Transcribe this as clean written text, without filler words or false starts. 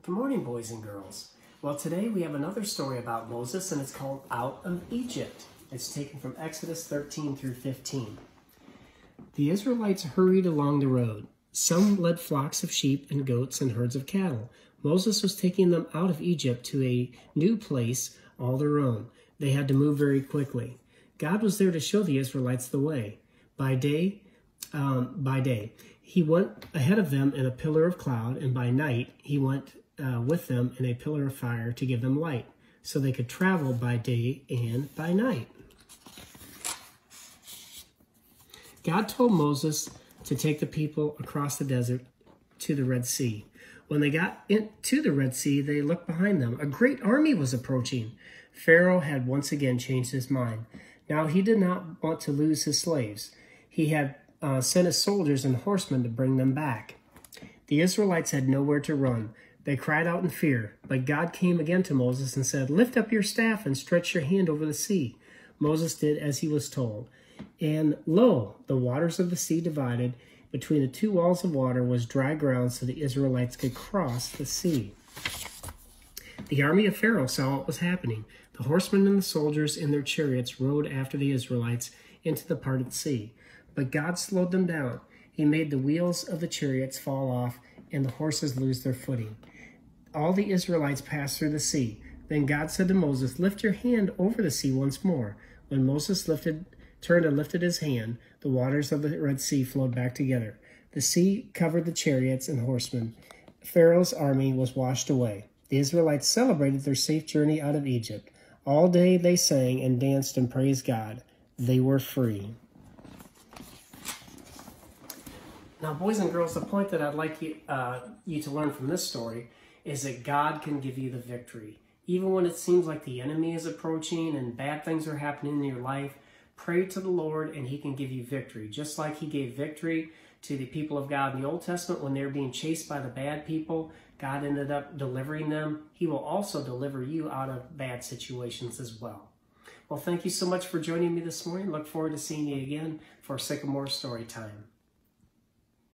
Good morning, boys and girls. Well, today we have another story about Moses, and it's called Out of Egypt. It's taken from Exodus 13 through 15. The Israelites hurried along the road. Some led flocks of sheep and goats and herds of cattle. Moses was taking them out of Egypt to a new place all their own. They had to move very quickly. God was there to show the Israelites the way. By day, he went ahead of them in a pillar of cloud, and by night he went with them in a pillar of fire to give them light, so they could travel by day and by night. God told Moses to take the people across the desert to the Red Sea. When they got into the Red Sea, they looked behind them. A great army was approaching. Pharaoh had once again changed his mind. Now he did not want to lose his slaves. He had sent his soldiers and horsemen to bring them back. The Israelites had nowhere to run. They cried out in fear, but God came again to Moses and said, "Lift up your staff and stretch your hand over the sea." Moses did as he was told. And lo, the waters of the sea divided. Between the two walls of water was dry ground so the Israelites could cross the sea. The army of Pharaoh saw what was happening. The horsemen and the soldiers in their chariots rode after the Israelites into the parted sea. But God slowed them down. He made the wheels of the chariots fall off and the horses lose their footing. All the Israelites passed through the sea. Then God said to Moses, "Lift your hand over the sea once more." When Moses turned and lifted his hand, the waters of the Red Sea flowed back together. The sea covered the chariots and horsemen. Pharaoh's army was washed away. The Israelites celebrated their safe journey out of Egypt. All day they sang and danced and praised God. They were free. Now, boys and girls, the point that I'd like you to learn from this story is that God can give you the victory. Even when it seems like the enemy is approaching and bad things are happening in your life, pray to the Lord and he can give you victory. Just like he gave victory to the people of God in the Old Testament when they were being chased by the bad people, God ended up delivering them. He will also deliver you out of bad situations as well. Well, thank you so much for joining me this morning. Look forward to seeing you again for Sycamore Storytime.